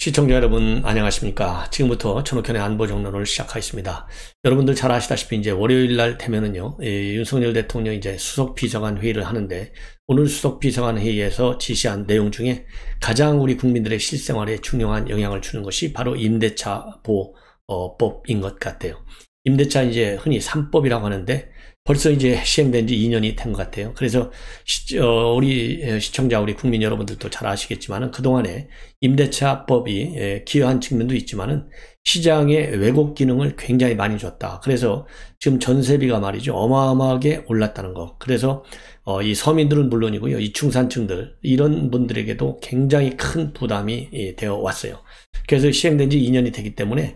시청자 여러분 안녕하십니까. 지금부터 천옥현의 안보정론을 시작하겠습니다. 여러분들 잘 아시다시피 이제 월요일날 되면은요, 윤석열 대통령이 이제 수석비서관 회의를 하는데, 오늘 수석비서관 회의에서 지시한 내용 중에 가장 우리 국민들의 실생활에 중요한 영향을 주는 것이 바로 임대차 보호법인 것 같아요. 임대차 이제 흔히 3법이라고 하는데 벌써 이제 시행된 지 2년이 된 것 같아요. 그래서 우리 시청자, 우리 국민 여러분들도 잘 아시겠지만은 그동안에 임대차법이 기여한 측면도 있지만은 시장에 왜곡 기능을 굉장히 많이 줬다. 그래서 지금 전세비가 말이죠, 어마어마하게 올랐다는 거. 그래서 이 서민들은 물론이고요, 이 중산층들, 이런 분들에게도 굉장히 큰 부담이 되어 왔어요. 그래서 시행된 지 2년이 되기 때문에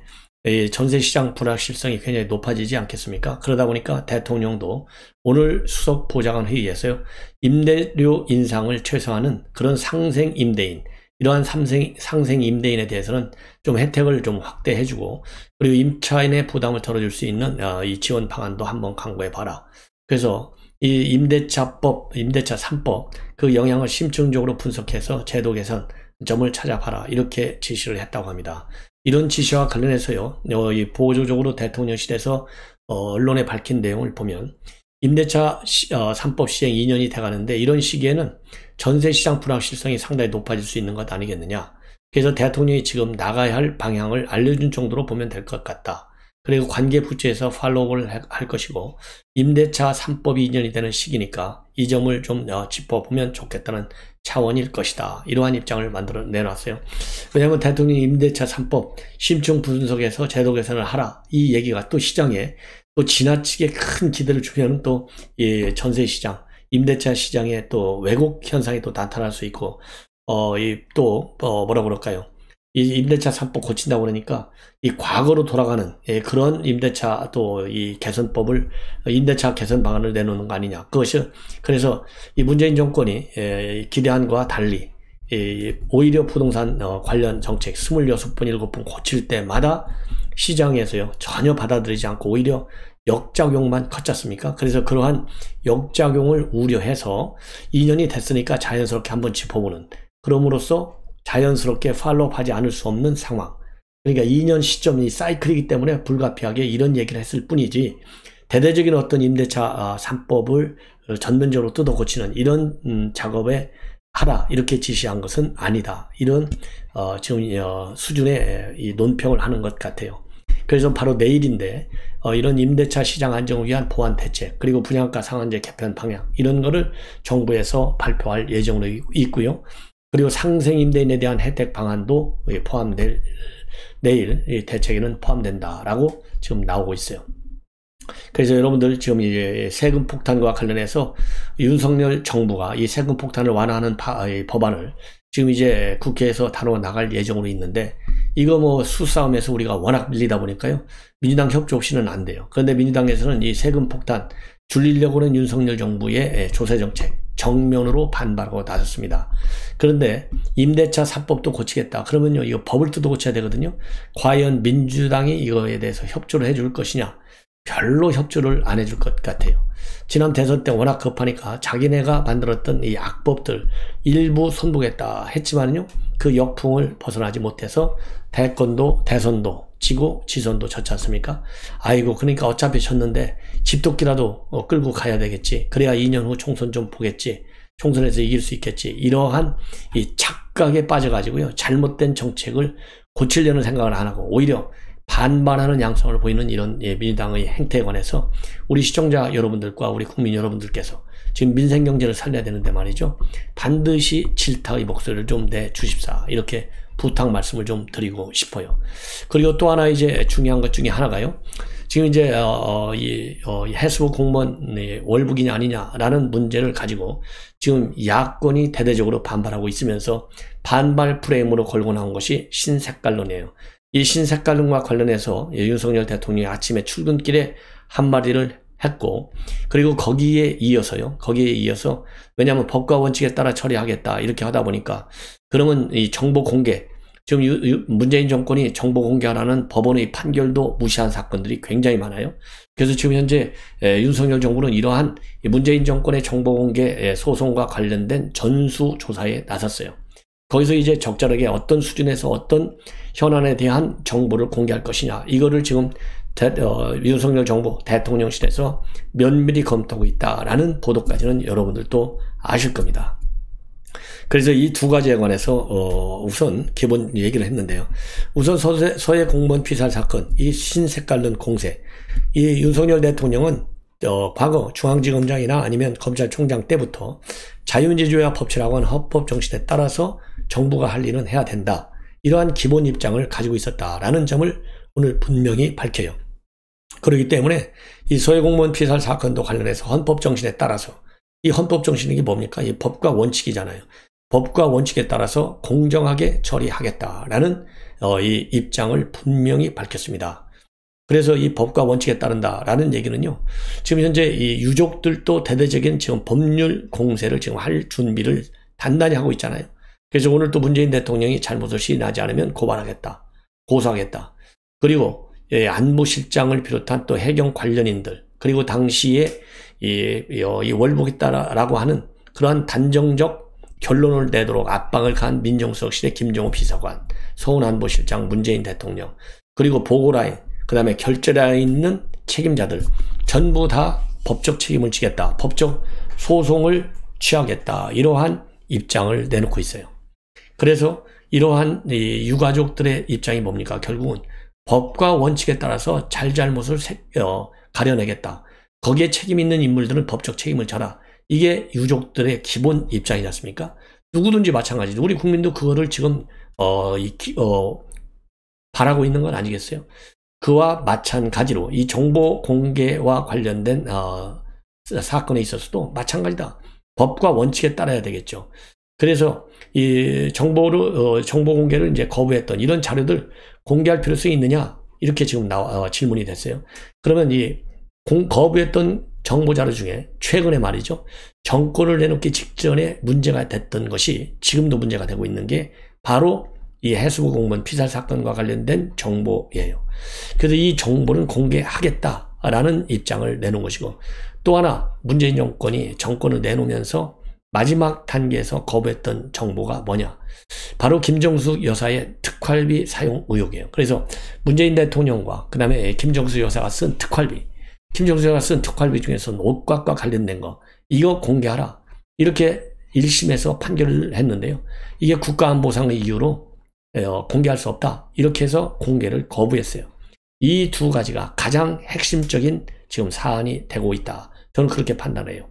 전세시장 불확실성이 굉장히 높아지지 않겠습니까? 그러다 보니까 대통령도 오늘 수석보좌관 회의에서요, 임대료 인상을 최소화하는 그런 상생 임대인, 이러한 상생 임대인에 대해서는 좀 혜택을 좀 확대해주고, 그리고 임차인의 부담을 덜어줄 수 있는 이 지원 방안도 한번 강구해봐라. 그래서 이 임대차 3법 그 영향을 심층적으로 분석해서 제도 개선 점을 찾아봐라, 이렇게 지시를 했다고 합니다. 이런 지시와 관련해서요, 이 보조적으로 대통령실에서 언론에 밝힌 내용을 보면 임대차 3법 시행 2년이 돼가는데 이런 시기에는 전세시장 불확실성이 상당히 높아질 수 있는 것 아니겠느냐. 그래서 대통령이 지금 나가야 할 방향을 알려준 정도로 보면 될 것 같다. 그리고 관계 부처에서 팔로우를 할 것이고, 임대차 3법이 2년이 되는 시기니까 이 점을 좀 짚어보면 좋겠다는 차원일 것이다. 이러한 입장을 만들어 내놨어요. 왜냐하면 대통령이 임대차 3법 심층 분석해서 제도 개선을 하라, 이 얘기가 또 시장에 또 지나치게 큰 기대를 주면 또 이 전세 시장, 임대차 시장에 또 왜곡 현상이 또 나타날 수 있고, 뭐라 그럴까요? 이 임대차 3법 고친다고 그러니까 이 과거로 돌아가는 그런 임대차 또 이 개선법을, 임대차 개선 방안을 내놓는 거 아니냐. 그래서 이 문재인 정권이 기대한과 달리 오히려 부동산 관련 정책 26번, 7번 고칠 때마다 시장에서요 전혀 받아들이지 않고 오히려 역작용만 컸지 않습니까? 그래서 그러한 역작용을 우려해서 2년이 됐으니까 자연스럽게 한번 짚어보는, 그럼으로써 자연스럽게 팔로우하지 않을 수 없는 상황. 그러니까 2년 시점이 사이클이기 때문에 불가피하게 이런 얘기를 했을 뿐이지, 대대적인 어떤 임대차 3법을 전면적으로 뜯어 고치는 이런 작업에 하라, 이렇게 지시한 것은 아니다. 이런 지금 수준의 이 논평을 하는 것 같아요. 그래서 바로 내일인데 이런 임대차 시장 안정을 위한 보완 대책, 그리고 분양가 상한제 개편 방향, 이런 거를 정부에서 발표할 예정으로 있고요. 그리고 상생 임대인에 대한 혜택 방안도 내일 이 대책에는 포함된다라고 지금 나오고 있어요. 그래서 여러분들 지금 이제 세금 폭탄과 관련해서 윤석열 정부가 이 세금 폭탄을 완화하는 법안을 지금 이제 국회에서 다뤄 나갈 예정으로 있는데, 이거 뭐 수싸움에서 우리가 워낙 밀리다 보니까요, 민주당 협조 없이는 안 돼요. 그런데 민주당에서는 이 세금 폭탄 줄이려고 하는 윤석열 정부의 조세 정책 정면으로 반발하고 나섰습니다. 그런데 임대차 3법도 고치겠다. 그러면요, 이거 법을 뜯어 고쳐야 되거든요. 과연 민주당이 이거에 대해서 협조를 해줄 것이냐? 별로 협조를 안 해줄 것 같아요. 지난 대선 때 워낙 급하니까 자기네가 만들었던 이 악법들 일부 손보겠다 했지만요, 그 역풍을 벗어나지 못해서 대선도 지고 지선도 졌지 않습니까? 아이고, 그러니까 어차피 졌는데 집도끼라도 끌고 가야 되겠지. 그래야 2년 후 총선 좀 보겠지. 총선에서 이길 수 있겠지. 이러한 이 착각에 빠져가지고요, 잘못된 정책을 고치려는 생각을 안 하고 오히려 반발하는 양상을 보이는 이런 민주당의 행태에 관해서 우리 시청자 여러분들과 우리 국민 여러분들께서 지금 민생 경제를 살려야 되는데 말이죠, 반드시 질타의 목소리를 좀 내주십사, 이렇게 부탁 말씀을 좀 드리고 싶어요. 그리고 또 하나 이제 중요한 것 중에 하나가요, 지금 이제 해수부 공무원 월북이냐 아니냐라는 문제를 가지고 지금 야권이 대대적으로 반발하고 있으면서 반발 프레임으로 걸고 나온 것이 신색깔론이에요. 이 신색깔론과 관련해서 윤석열 대통령이 아침에 출근길에 한마디를 했고, 그리고 거기에 이어서 왜냐하면 법과 원칙에 따라 처리하겠다, 이렇게 하다 보니까, 그러면 이 정보 공개, 지금 문재인 정권이 정보 공개하라는 법원의 판결도 무시한 사건들이 굉장히 많아요. 그래서 지금 현재 윤석열 정부는 이러한 문재인 정권의 정보 공개 소송과 관련된 전수조사에 나섰어요. 거기서 이제 적절하게 어떤 수준에서 어떤 현안에 대한 정보를 공개할 것이냐, 이거를 지금 윤석열 정부 대통령실에서 면밀히 검토하고 있다라는 보도까지는 여러분들도 아실 겁니다. 그래서 이 두 가지에 관해서 우선 기본 얘기를 했는데요. 우선 서해 공무원 피살 사건, 이 신색깔른 공세, 이 윤석열 대통령은 과거 중앙지검장이나 아니면 검찰총장 때부터 자유민주주의와 법치라고 하는 헌법 정신에 따라서 정부가 할 일은 해야 된다, 이러한 기본 입장을 가지고 있었다라는 점을 오늘 분명히 밝혀요. 그렇기 때문에 이 서해 공무원 피살 사건도 관련해서 헌법 정신에 따라서, 이 헌법 정신이 뭡니까? 이 법과 원칙이잖아요. 법과 원칙에 따라서 공정하게 처리하겠다라는 이 입장을 분명히 밝혔습니다. 그래서 이 법과 원칙에 따른다라는 얘기는요, 지금 현재 이 유족들도 대대적인 지금 법률 공세를 지금 할 준비를 단단히 하고 있잖아요. 그래서 오늘 또 문재인 대통령이 잘못을 시인하지 않으면 고발하겠다, 고소하겠다. 그리고 안보실장을 비롯한 또 해경 관련인들, 그리고 당시에 이 월북했다라고 하는 그러한 단정적 결론을 내도록 압박을 가한 민정수석실의 김정호 비서관, 서훈안보실장, 문재인 대통령, 그리고 보고라인, 그 다음에 결재라에 있는 책임자들 전부 다 법적 책임을 지겠다, 법적 소송을 취하겠다, 이러한 입장을 내놓고 있어요. 그래서 이러한 이 유가족들의 입장이 뭡니까? 결국은 법과 원칙에 따라서 잘잘못을 가려내겠다. 거기에 책임 있는 인물들은 법적 책임을 져라. 이게 유족들의 기본 입장이지 않습니까? 누구든지 마찬가지죠. 우리 국민도 그거를 지금 바라고 있는 건 아니겠어요? 그와 마찬가지로 이 정보 공개와 관련된 사건에 있어서도 마찬가지다. 법과 원칙에 따라야 되겠죠. 그래서 이 정보 공개를 이제 거부했던 이런 자료들 공개할 필요성이 있느냐, 이렇게 지금 질문이 됐어요. 그러면 이 거부했던 정보 자료 중에 최근에 말이죠, 정권을 내놓기 직전에 문제가 됐던 것이 지금도 문제가 되고 있는 게 바로 이 해수부 공무원 피살 사건과 관련된 정보예요. 그래서 이 정보는 공개하겠다라는 입장을 내놓은 것이고, 또 하나 문재인 정권이 정권을 내놓으면서 마지막 단계에서 거부했던 정보가 뭐냐, 바로 김정숙 여사의 특활비 사용 의혹이에요. 그래서 문재인 대통령과 그 다음에 김정숙 여사가 쓴 특활비, 김정숙 여사가 쓴 특활비 중에서 옷값과 관련된 거, 이거 공개하라, 이렇게 1심에서 판결을 했는데요. 이게 국가안보상의 이유로 공개할 수 없다, 이렇게 해서 공개를 거부했어요. 이 두 가지가 가장 핵심적인 지금 사안이 되고 있다, 저는 그렇게 판단해요.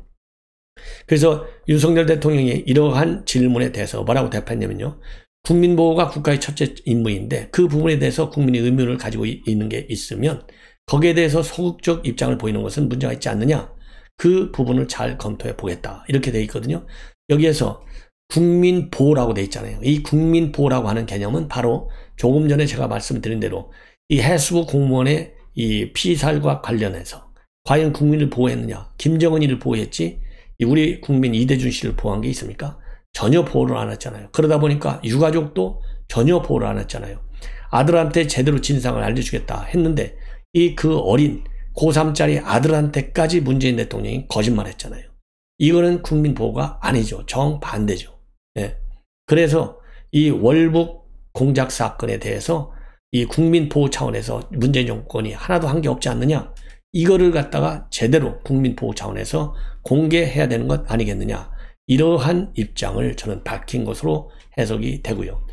그래서 윤석열 대통령이 이러한 질문에 대해서 뭐라고 대답했냐면요, 국민보호가 국가의 첫째 임무인데 그 부분에 대해서 국민이 의문을 가지고 있는 게 있으면 거기에 대해서 소극적 입장을 보이는 것은 문제가 있지 않느냐, 그 부분을 잘 검토해 보겠다, 이렇게 돼 있거든요. 여기에서 국민보호라고 돼 있잖아요. 이 국민보호라고 하는 개념은 바로 조금 전에 제가 말씀드린 대로 이 해수부 공무원의 이 피살과 관련해서 과연 국민을 보호했느냐, 김정은이를 보호했지 우리 국민 이대준 씨를 보호한 게 있습니까? 전혀 보호를 안 했잖아요. 그러다 보니까 유가족도 전혀 보호를 안 했잖아요. 아들한테 제대로 진상을 알려주겠다 했는데 이 그 어린 고3짜리 아들한테까지 문재인 대통령이 거짓말 했잖아요. 이거는 국민 보호가 아니죠. 정반대죠. 예. 그래서 이 월북 공작 사건에 대해서 이 국민 보호 차원에서 문재인 정권이 하나도 한 게 없지 않느냐, 이거를 갖다가 제대로 국민 보호 차원에서 공개해야 되는 것 아니겠느냐, 이러한 입장을 저는 밝힌 것으로 해석이 되고요.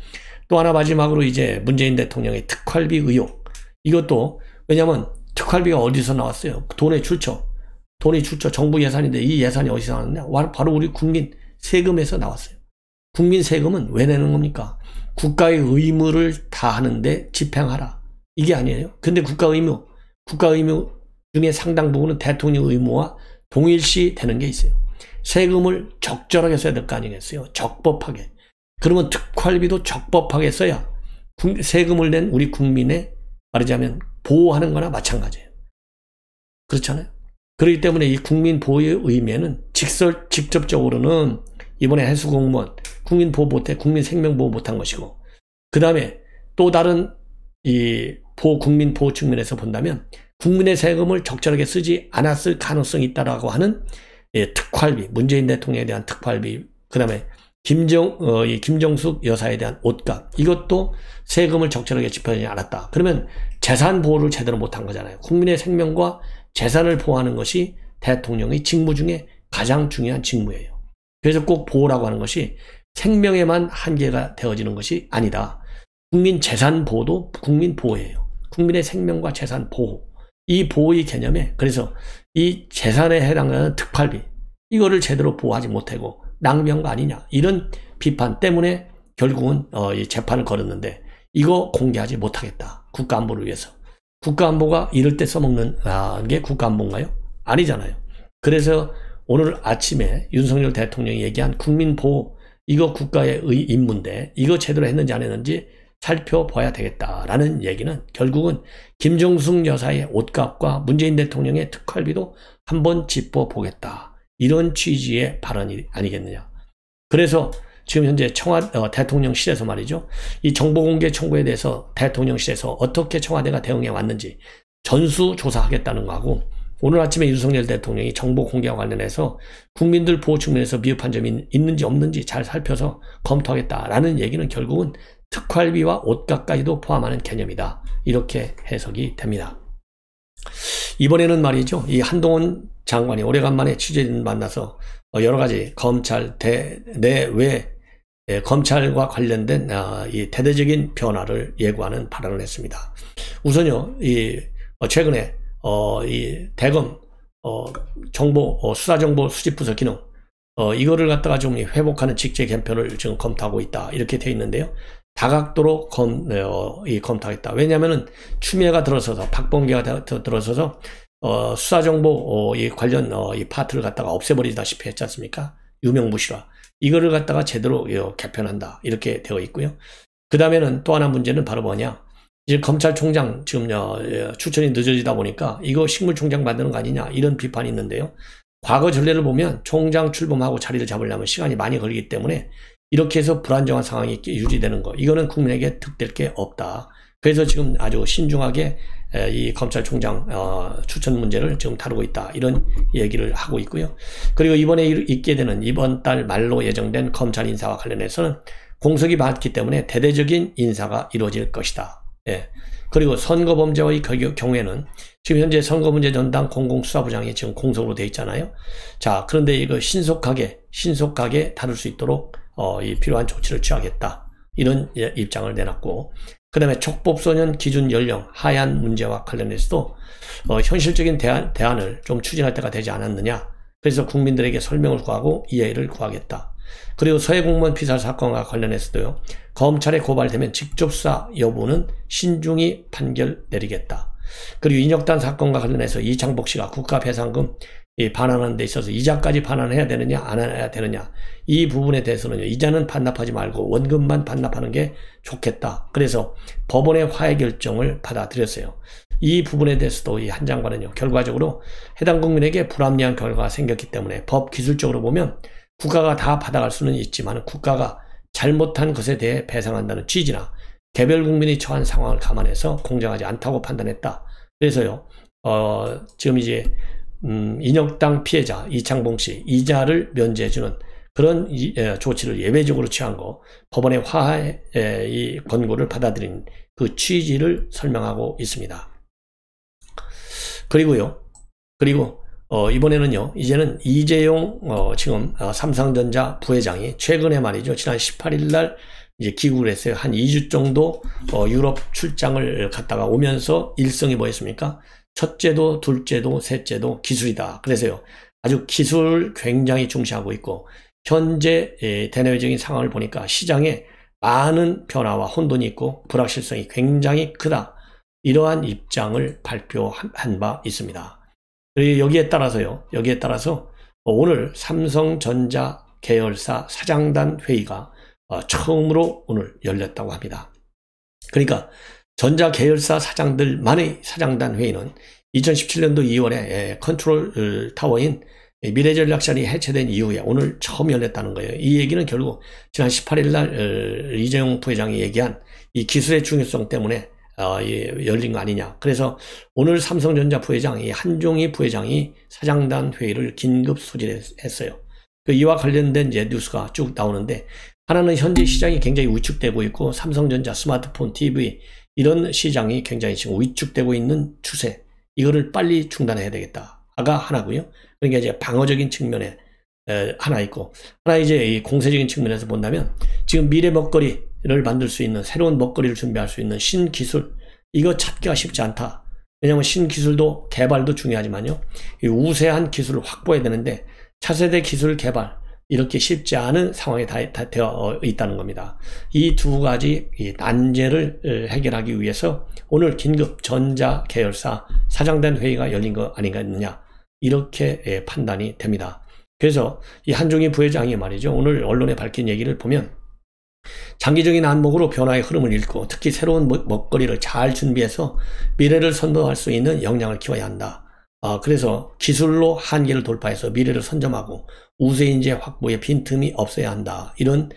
또 하나 마지막으로 이제 문재인 대통령의 특활비 의혹, 이것도 왜냐하면 특활비가 어디서 나왔어요? 돈이 출처, 정부 예산인데 이 예산이 어디서 나왔냐? 바로 우리 국민 세금에서 나왔어요. 국민 세금은 왜 내는 겁니까? 국가의 의무를 다하는데 집행하라, 이게 아니에요. 근데 국가 의무 중에 상당 부분은 대통령 의무와 동일시 되는 게 있어요. 세금을 적절하게 써야 될 거 아니겠어요? 적법하게. 그러면 특활비도 적법하게 써야 세금을 낸 우리 국민의 말하자면 보호하는 거나 마찬가지예요. 그렇잖아요. 그렇기 때문에 이 국민 보호의 의미에는 직접적으로는 이번에 해수공무원 국민 보호 못해, 국민 생명 보호 못한 것이고, 그 다음에 또 다른 이 국민 보호 측면에서 본다면 국민의 세금을 적절하게 쓰지 않았을 가능성이 있다라고 하는 특활비, 문재인 대통령에 대한 특활비, 그 다음에 이 김정숙 여사에 대한 옷값, 이것도 세금을 적절하게 집행하지 않았다. 그러면 재산 보호를 제대로 못한 거잖아요. 국민의 생명과 재산을 보호하는 것이 대통령의 직무 중에 가장 중요한 직무예요. 그래서 꼭 보호라고 하는 것이 생명에만 한계가 되어지는 것이 아니다. 국민 재산 보호도 국민 보호예요. 국민의 생명과 재산 보호. 이 보호의 개념에, 그래서 이 재산에 해당하는 특활비, 이거를 제대로 보호하지 못하고 낭비한 거 아니냐, 이런 비판 때문에 결국은 이 재판을 걸었는데, 이거 공개하지 못하겠다. 국가안보를 위해서. 국가안보가 이럴 때 써먹는 게 국가안보인가요? 아니잖아요. 그래서 오늘 아침에 윤석열 대통령이 얘기한 국민보호, 이거 국가의 임무인데 이거 제대로 했는지 안 했는지 살펴봐야 되겠다라는 얘기는 결국은 김정숙 여사의 옷값과 문재인 대통령의 특활비도 한번 짚어보겠다, 이런 취지의 발언이 아니겠느냐. 그래서 지금 현재 대통령실에서 말이죠, 이 정보공개 청구에 대해서 대통령실에서 어떻게 청와대가 대응해 왔는지 전수조사하겠다는 거하고, 오늘 아침에 윤석열 대통령이 정보 공개와 관련해서 국민들 보호 측면에서 미흡한 점이 있는지 없는지 잘 살펴서 검토하겠다라는 얘기는 결국은 특활비와 옷값까지도 포함하는 개념이다, 이렇게 해석이 됩니다. 이번에는 말이죠, 이 한동훈 장관이 오래간만에 취재진 만나서 여러 가지 검찰 내외 검찰과 관련된 이 대대적인 변화를 예고하는 발언을 했습니다. 우선요, 최근에 이 대검 수사정보 수집부서 기능, 이거를 갖다가 좀 회복하는 직제 개편을 지금 검토하고 있다, 이렇게 되어 있는데요. 다각도로 검토하겠다. 왜냐하면은 추미애가 들어서서, 박범계가 들어서서 수사정보 이 관련 이 파트를 갖다가 없애버리다시피 했지 않습니까? 유명무실화. 이거를 갖다가 제대로 개편한다, 이렇게 되어 있고요. 그 다음에는 또 하나 문제는 바로 뭐냐, 이제 검찰총장 지금 추천이 늦어지다 보니까 이거 식물총장 만드는 거 아니냐, 이런 비판이 있는데요. 과거 전례를 보면 총장 출범하고 자리를 잡으려면 시간이 많이 걸리기 때문에 이렇게 해서 불안정한 상황이 유지되는 거, 이거는 국민에게 득될 게 없다. 그래서 지금 아주 신중하게 이 검찰총장 추천 문제를 지금 다루고 있다, 이런 얘기를 하고 있고요. 그리고 이번에 있게 되는 이번 달 말로 예정된 검찰 인사와 관련해서는 공석이 많기 때문에 대대적인 인사가 이루어질 것이다. 예. 그리고 선거범죄의 경우에는 지금 현재 선거문제 전담 공공수사부장이 지금 공석으로 되어 있잖아요. 자, 그런데 이거 신속하게 다룰 수 있도록 이 필요한 조치를 취하겠다, 이런 입장을 내놨고, 그 다음에 촉법소년 기준 연령 하향 문제와 관련해서도 현실적인 대안을 좀 추진할 때가 되지 않았느냐, 그래서 국민들에게 설명을 구하고 이해를 구하겠다. 그리고 서해공무원 피살 사건과 관련해서도요, 검찰에 고발되면 직접 수사 여부는 신중히 판결 내리겠다. 그리고 인혁단 사건과 관련해서 이창복 씨가 국가배상금 반환하는 데 있어서 이자까지 반환해야 되느냐 안 해야 되느냐, 이 부분에 대해서는요, 이자는 반납하지 말고 원금만 반납하는 게 좋겠다. 그래서 법원의 화해 결정을 받아들였어요. 이 부분에 대해서도 이 한 장관은요, 결과적으로 해당 국민에게 불합리한 결과가 생겼기 때문에 법 기술적으로 보면 국가가 다 받아갈 수는 있지만 국가가 잘못한 것에 대해 배상한다는 취지나 개별 국민이 처한 상황을 감안해서 공정하지 않다고 판단했다. 그래서요, 지금 이제 인혁당 피해자 이창봉 씨 이자를 면제해주는 그런 조치를 예외적으로 취한 거, 법원의 화해 이 권고를 받아들인 그 취지를 설명하고 있습니다. 그리고 이번에는요, 이제는 이재용 지금 삼성전자 부회장이 최근에 말이죠, 지난 18일 날 이제 귀국을 했어요. 한 2주 정도 유럽 출장을 갔다가 오면서 일성이 뭐였습니까? 첫째도 둘째도 셋째도 기술이다. 그래서요, 아주 기술을 굉장히 중시하고 있고, 현재 대내외적인 상황을 보니까 시장에 많은 변화와 혼돈이 있고 불확실성이 굉장히 크다, 이러한 입장을 발표한 바 있습니다. 그리고 여기에 따라서 오늘 삼성전자 계열사 사장단 회의가 처음으로 오늘 열렸다고 합니다. 그러니까 전자 계열사 사장들만의 사장단 회의는 2017년도 2월에 컨트롤 타워인 미래전략실이 해체된 이후에 오늘 처음 열렸다는 거예요. 이 얘기는 결국 지난 18일 날 이재용 부회장이 얘기한 이 기술의 중요성 때문에 열린 거 아니냐. 그래서 오늘 삼성전자 부회장, 이 한종희 부회장이 사장단 회의를 긴급 소집했어요. 이와 관련된 이제 뉴스가 쭉 나오는데, 하나는 현재 시장이 굉장히 위축되고 있고 삼성전자, 스마트폰, TV 이런 시장이 굉장히 지금 위축되고 있는 추세, 이거를 빨리 중단해야 되겠다가 하나고요. 그러니까 이제 방어적인 측면에 하나 있고, 하나 이제 이 공세적인 측면에서 본다면 지금 미래 먹거리를 만들 수 있는, 새로운 먹거리를 준비할 수 있는 신기술, 이거 찾기가 쉽지 않다. 왜냐하면 신기술도 개발도 중요하지만요, 이 우세한 기술을 확보해야 되는데 차세대 기술 개발 이렇게 쉽지 않은 상황에 다 되어 있다는 겁니다. 이 두 가지 이 난제를 해결하기 위해서 오늘 긴급 전자 계열사 사장단 회의가 열린 거 아닌가 이렇게 판단이 됩니다. 그래서 이 한종희 부회장이 말이죠, 오늘 언론에 밝힌 얘기를 보면 장기적인 안목으로 변화의 흐름을 읽고 특히 새로운 먹거리를 잘 준비해서 미래를 선도할 수 있는 역량을 키워야 한다. 그래서 기술로 한계를 돌파해서 미래를 선점하고 우세인재 확보에 빈틈이 없어야 한다. 이런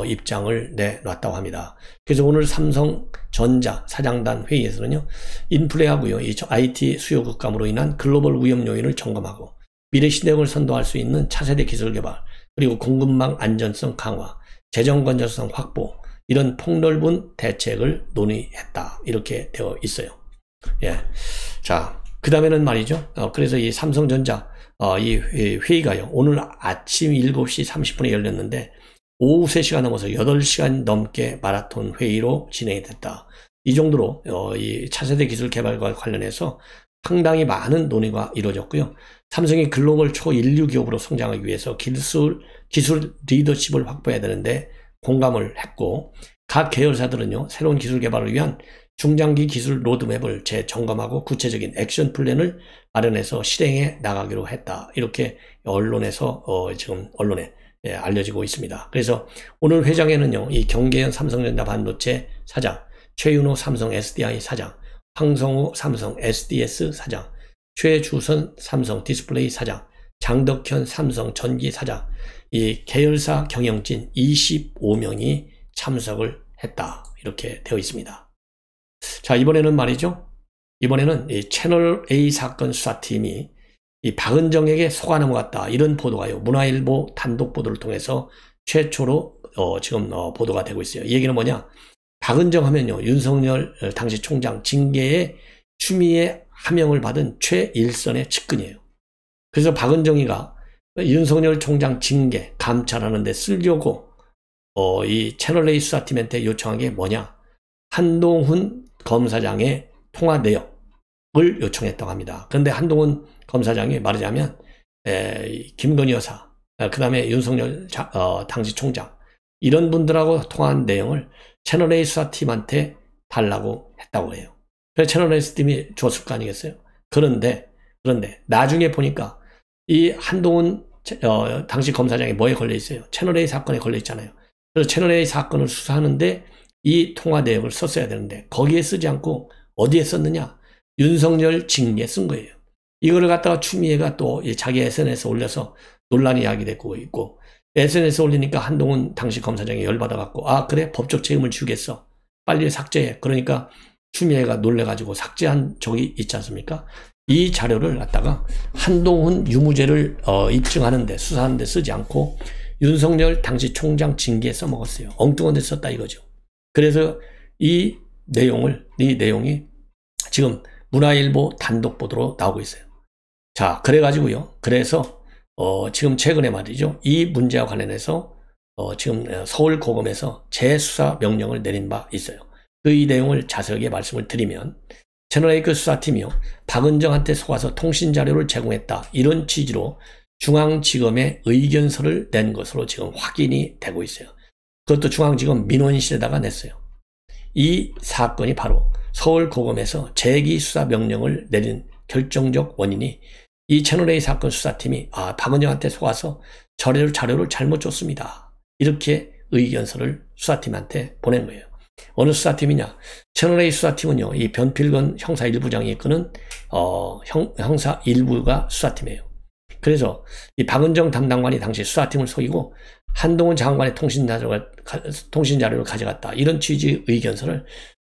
입장을 내놨다고 합니다. 그래서 오늘 삼성전자 사장단 회의에서는요, 인플레하고요, 이 IT 수요 급감으로 인한 글로벌 위험 요인을 점검하고 미래 시대를 선도할 수 있는 차세대 기술 개발, 그리고 공급망 안전성 강화, 재정 건전성 확보, 이런 폭넓은 대책을 논의했다. 이렇게 되어 있어요. 예. 자, 그 다음에는 말이죠. 그래서 이 삼성전자, 이 회의가요, 오늘 아침 7시 30분에 열렸는데, 오후 3시가 넘어서 8시간 넘게 마라톤 회의로 진행이 됐다. 이 정도로, 이 차세대 기술 개발과 관련해서 상당히 많은 논의가 이루어졌고요. 삼성이 글로벌 초인류 기업으로 성장하기 위해서 기술 리더십을 확보해야 되는데 공감을 했고, 각 계열사들은요, 새로운 기술 개발을 위한 중장기 기술 로드맵을 재점검하고 구체적인 액션 플랜을 마련해서 실행해 나가기로 했다. 이렇게 언론에서 지금 언론에 알려지고 있습니다. 그래서 오늘 회장에는요, 이 경계현 삼성전자 반도체 사장, 최윤호 삼성 SDI 사장, 황성우 삼성 SDS 사장, 최주선 삼성 디스플레이 사장, 장덕현 삼성 전기 사장, 이 계열사 경영진 25명이 참석을 했다. 이렇게 되어 있습니다. 자, 이번에는 말이죠, 이번에는 이 채널A 사건 수사팀이 이 박은정에게 속아 넘어갔다. 이런 보도가요, 문화일보 단독 보도를 통해서 최초로 지금 보도가 되고 있어요. 이 얘기는 뭐냐, 박은정 하면요, 윤석열 당시 총장 징계의 추미애 하명을 받은 최일선의 측근이에요. 그래서 박은정이가 윤석열 총장 징계 감찰하는 데 쓰려고 이 채널A 수사팀한테 요청한 게 뭐냐, 한동훈 검사장의 통화 내역을 요청했다고 합니다. 그런데 한동훈 검사장이 말하자면 김건희 여사, 그 다음에 윤석열 당시 총장, 이런 분들하고 통화한 내용을 채널A 수사팀한테 달라고 했다고 해요. 그래서 채널A 수사팀이 줬을 거 아니겠어요? 그런데 나중에 보니까 이 한동훈 당시 검사장이 뭐에 걸려 있어요? 채널A 사건에 걸려 있잖아요. 그래서 채널A 사건을 수사하는데 이 통화 내역을 썼어야 되는데 거기에 쓰지 않고 어디에 썼느냐? 윤석열 징계에 쓴 거예요. 이거를 갖다가 추미애가 또 자기 SNS에 올려서 논란이 야기되고 있고, SNS에 올리니까 한동훈 당시 검사장이 열받아갖고, 아 그래, 법적 책임을 지겠어, 빨리 삭제해. 그러니까 추미애가 놀래가지고 삭제한 적이 있지 않습니까? 이 자료를 갖다가 한동훈 유무죄를 입증하는데, 수사하는데 쓰지 않고 윤석열 당시 총장 징계에 써먹었어요. 엉뚱한 데 썼다 이거죠. 그래서 이 내용이 지금 문화일보 단독 보도로 나오고 있어요. 자, 그래가지고요, 그래서 지금 최근에 말이죠, 이 문제와 관련해서 지금 서울고검에서 재수사 명령을 내린 바 있어요. 이 내용을 자세하게 말씀을 드리면, 채널A 그 수사팀이요, 박은정한테 속아서 통신자료를 제공했다, 이런 취지로 중앙지검에 의견서를 낸 것으로 지금 확인이 되고 있어요. 그것도 중앙지검 민원실에다가 냈어요. 이 사건이 바로 서울고검에서 재기수사 명령을 내린 결정적 원인이 이 채널A 사건 수사팀이 박은정한테 속아서 자료를 잘못 줬습니다, 이렇게 의견서를 수사팀한테 보낸 거예요. 어느 수사팀이냐? 채널A 수사팀은요, 이 변필건 형사 1부장이 이끄는 형사 1부가 수사팀이에요. 그래서 이 박은정 담당관이 당시 수사팀을 속이고 한동훈 장관의 통신자료를 가져갔다, 이런 취지의 의견서를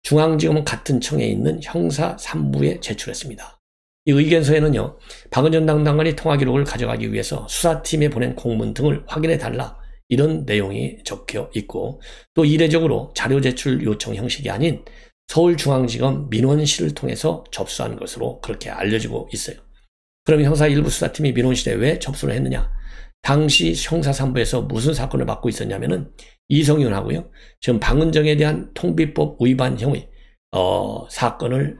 중앙지검은 같은 청에 있는 형사 3부에 제출했습니다. 이 의견서에는요, 박은정 담당관이 통화 기록을 가져가기 위해서 수사팀에 보낸 공문 등을 확인해달라, 이런 내용이 적혀 있고, 또 이례적으로 자료 제출 요청 형식이 아닌 서울중앙지검 민원실을 통해서 접수한 것으로 그렇게 알려지고 있어요. 그럼 형사 일부 수사팀이 민원실에 왜 접수를 했느냐? 당시 형사 3부에서 무슨 사건을 맡고 있었냐면은 이성윤하고요, 지금 박은정에 대한 통비법 위반 혐의 사건을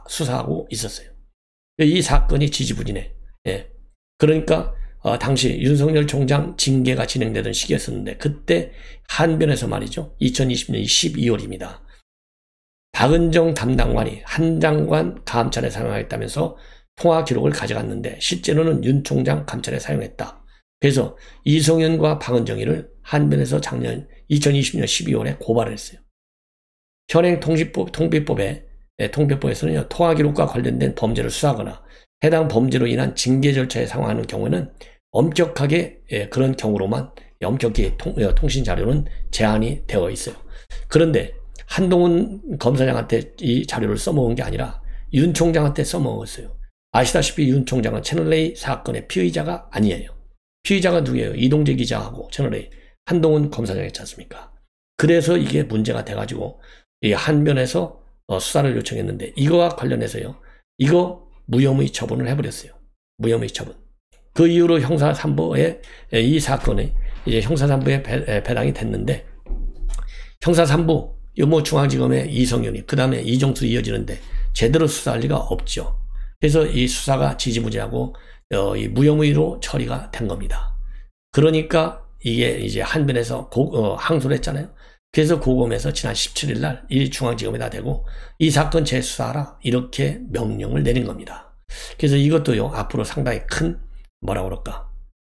수사하고 있었어요. 이 사건이 지지부진해. 예. 그러니까 당시 윤석열 총장 징계가 진행되던 시기였었는데, 그때 한변에서 말이죠, 2020년 12월입니다. 박은정 담당관이 한 장관 감찰에 사용하겠다면서 통화 기록을 가져갔는데 실제로는 윤 총장 감찰에 사용했다. 그래서 이성윤과 박은정이를 한변에서 작년 2020년 12월에 고발을 했어요. 현행 통비법에서는요, 통화 기록과 관련된 범죄를 수사하거나 해당 범죄로 인한 징계 절차에 상응하는 경우는 엄격하게 그런 경우로만 엄격히 통신 자료는 제한이 되어 있어요. 그런데 한동훈 검사장한테 이 자료를 써먹은 게 아니라 윤 총장한테 써먹었어요. 아시다시피 윤 총장은 채널A 사건의 피의자가 아니에요. 피의자가 누구예요? 이동재 기자하고 채널A 한동훈 검사장이었지 않습니까? 그래서 이게 문제가 돼가지고 이 한변에서 수사를 요청했는데, 이거와 관련해서요, 이거 무혐의 처분을 해버렸어요. 무혐의 처분. 그 이후로 형사 3부에 이 사건이 이제 형사 3부에 배당이 됐는데, 형사 3부 중앙지검의 이성윤이 그 다음에 이종수 이어지는데 제대로 수사할 리가 없죠. 그래서 이 수사가 지지부진하고 이 무혐의로 처리가 된 겁니다. 그러니까 이게 이제 한변에서 항소를 했잖아요. 그래서 고검에서 지난 17일 날 이 중앙지검에다 대고 이 사건 재수사하라, 이렇게 명령을 내린 겁니다. 그래서 이것도요, 앞으로 상당히 큰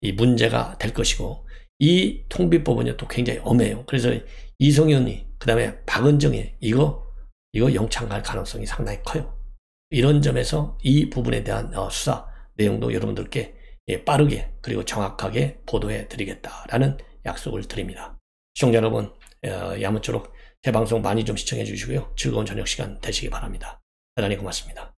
이 문제가 될 것이고, 이 통비법은요 또 굉장히 엄해요. 그래서 이성윤이 그 다음에 박은정이 이거 영창 갈 가능성이 상당히 커요. 이런 점에서 이 부분에 대한 수사 내용도 여러분들께 빠르게 그리고 정확하게 보도해 드리겠다라는 약속을 드립니다. 시청자 여러분, 야무쪼록 제 방송 많이 좀 시청해 주시고요, 즐거운 저녁 시간 되시기 바랍니다. 대단히 고맙습니다.